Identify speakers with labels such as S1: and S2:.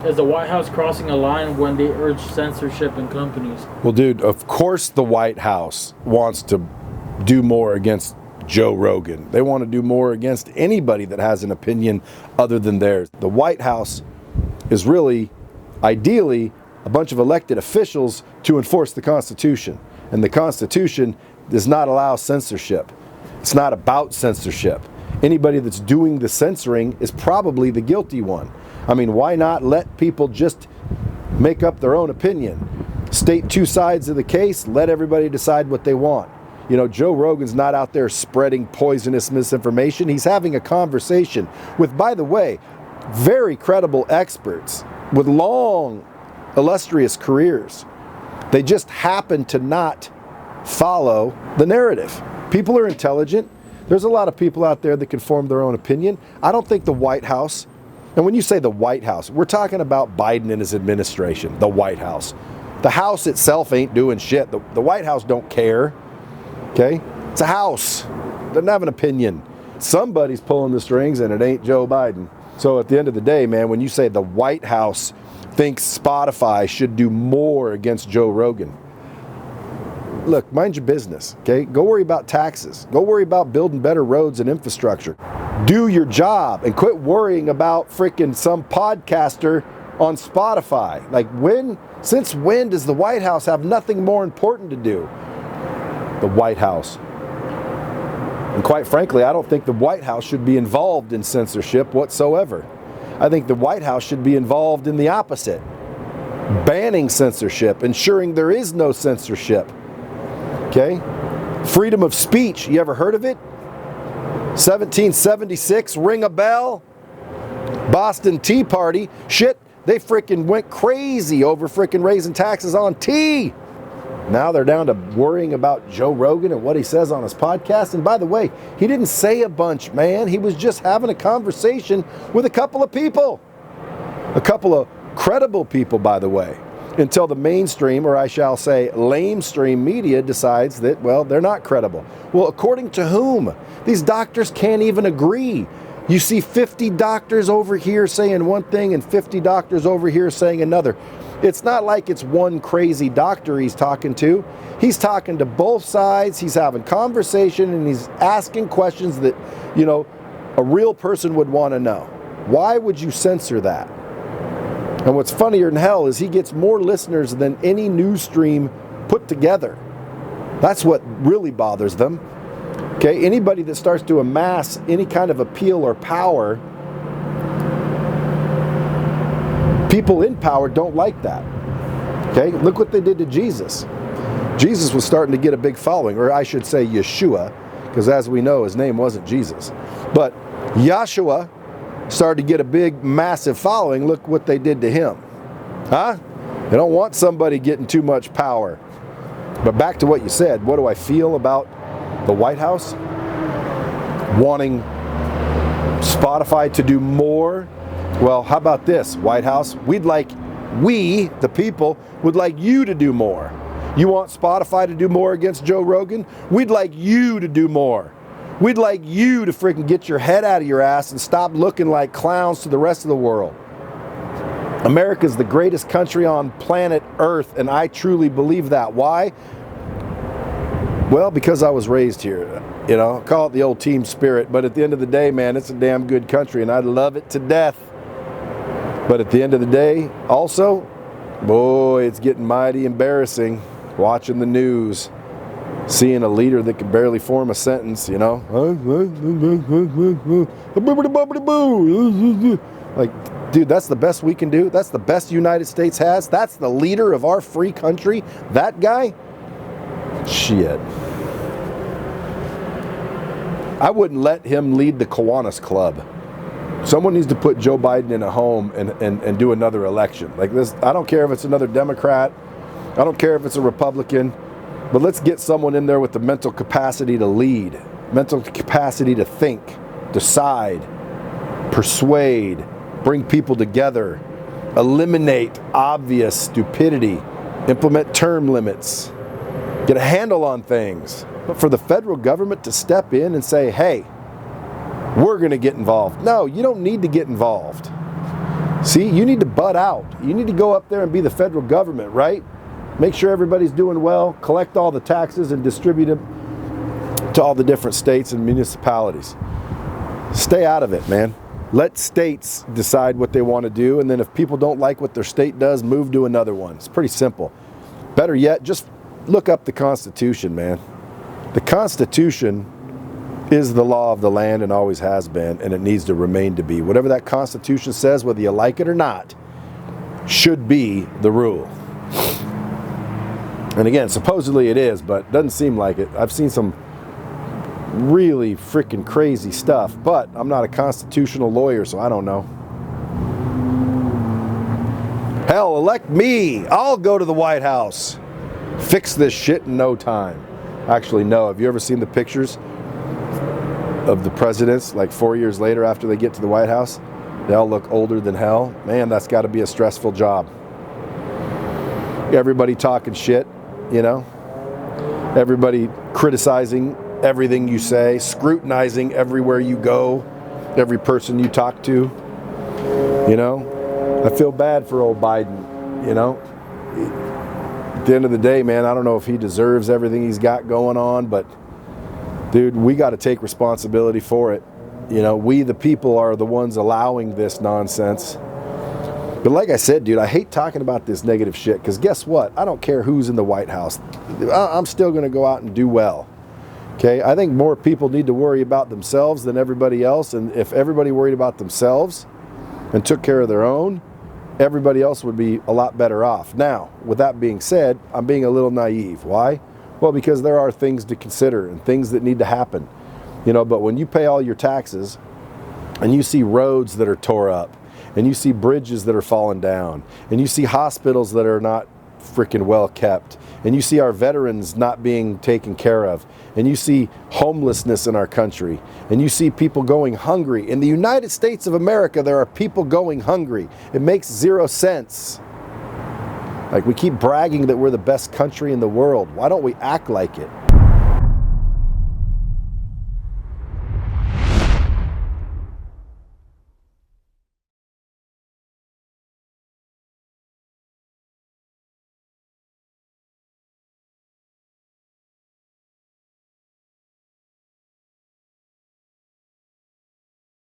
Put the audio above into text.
S1: Is the White House crossing a line when they urge censorship in companies?
S2: Well, dude, of course the White House wants to do more against Joe Rogan. They want to do more against anybody that has an opinion other than theirs. The White House is really, ideally, a bunch of elected officials to enforce the Constitution. And the Constitution does not allow censorship. It's not about censorship. Anybody that's doing the censoring is probably the guilty one. I mean, why not let people just make up their own opinion? State two sides of the case, let everybody decide what they want. You know, Joe Rogan's not out there spreading poisonous misinformation. He's having a conversation with, by the way, very credible experts with long, illustrious careers. They just happen to not follow the narrative. People are intelligent. There's a lot of people out there that can form their own opinion. I don't think the White House, and when you say the White House, we're talking about Biden and his administration, the White House. The House itself ain't doing shit. The White House don't care, okay? It's a house. Doesn't have an opinion. Somebody's pulling the strings and it ain't Joe Biden. So at the end of the day, man, when you say the White House thinks Spotify should do more against Joe Rogan, look, mind your business, okay? Go worry about taxes. Go worry about building better roads and infrastructure. Do your job and quit worrying about freaking some podcaster on Spotify. Like since when does the White House have nothing more important to do? The White House. And quite frankly, I don't think the White House should be involved in censorship whatsoever. I think the White House should be involved in the opposite. Banning censorship, ensuring there is no censorship. Okay? Freedom of speech, you ever heard of it? 1776, ring a bell? Boston Tea Party, shit, they freaking went crazy over freaking raising taxes on tea. Now they're down to worrying about Joe Rogan and what he says on his podcast. And by the way, he didn't say a bunch, man. He was just having a conversation with a couple of people. A couple of credible people, by the way. Until the mainstream, or I shall say lamestream media decides that, well, they're not credible. Well, according to whom? These doctors can't even agree. You see 50 doctors over here saying one thing and 50 doctors over here saying another. It's not like it's one crazy doctor he's talking to. He's talking to both sides. He's having conversation and he's asking questions that, you know, a real person would want to know. Why would you censor that? And what's funnier than hell is he gets more listeners than any news stream put together. That's what really bothers them. Okay, anybody that starts to amass any kind of appeal or power, people in power don't like that. Okay, look what they did to Jesus. Jesus was starting to get a big following, or I should say Yeshua, because as we know, his name wasn't Jesus. But Yeshua started to get a big, massive following. Look what they did to him. Huh? They don't want somebody getting too much power. But back to what you said, what do I feel about the White House wanting Spotify to do more? Well, how about this, White House? We, the people, would like you to do more. You want Spotify to do more against Joe Rogan? We'd like you to do more. We'd like you to freaking get your head out of your ass and stop looking like clowns to the rest of the world. America's the greatest country on planet Earth, and I truly believe that. Why? Well, because I was raised here. You know, call it the old team spirit, but at the end of the day, man, it's a damn good country, and I love it to death. But at the end of the day, also, boy, it's getting mighty embarrassing watching the news. Seeing a leader that can barely form a sentence, you know. Like, dude, that's the best we can do. That's the best United States has. That's the leader of our free country. That guy? Shit. I wouldn't let him lead the Kiwanis Club. Someone needs to put Joe Biden in a home and do another election. Like this, I don't care if it's another Democrat. I don't care if it's a Republican. But let's get someone in there with the mental capacity to lead, mental capacity to think, decide, persuade, bring people together, eliminate obvious stupidity, implement term limits, get a handle on things. But for the federal government to step in and say, hey, we're going to get involved. No, you don't need to get involved. See, you need to butt out. You need to go up there and be the federal government, right? Make sure everybody's doing well, collect all the taxes and distribute them to all the different states and municipalities. Stay out of it, man. Let states decide what they want to do, and then if people don't like what their state does, move to another one. It's pretty simple. Better yet, just look up the Constitution, man. The Constitution is the law of the land and always has been, and it needs to remain to be. Whatever that Constitution says, whether you like it or not, should be the rule. And again, supposedly it is, but it doesn't seem like it. I've seen some really freaking crazy stuff, but I'm not a constitutional lawyer, so I don't know. Hell, elect me. I'll go to the White House. Fix this shit in no time. Actually, no. Have you ever seen the pictures of the presidents like 4 years later after they get to the White House? They all look older than hell. Man, that's got to be a stressful job. Everybody talking shit, you know? Everybody criticizing everything you say, scrutinizing everywhere you go, every person you talk to, you know? I feel bad for old Biden, you know? At the end of the day, man, I don't know if he deserves everything he's got going on, but dude, we got to take responsibility for it. You know, we the people are the ones allowing this nonsense. But like I said, dude, I hate talking about this negative shit, because guess what? I don't care who's in the White House. I'm still going to go out and do well. Okay, I think more people need to worry about themselves than everybody else, and if everybody worried about themselves and took care of their own, everybody else would be a lot better off. Now, with that being said, I'm being a little naive. Why? Well, because there are things to consider and things that need to happen. You know, but when you pay all your taxes and you see roads that are tore up and you see bridges that are falling down and you see hospitals that are not freaking well kept and you see our veterans not being taken care of and you see homelessness in our country and you see people going hungry. In the United States of America, there are people going hungry. It makes zero sense. Like, we keep bragging that we're the best country in the world. Why don't we act like it?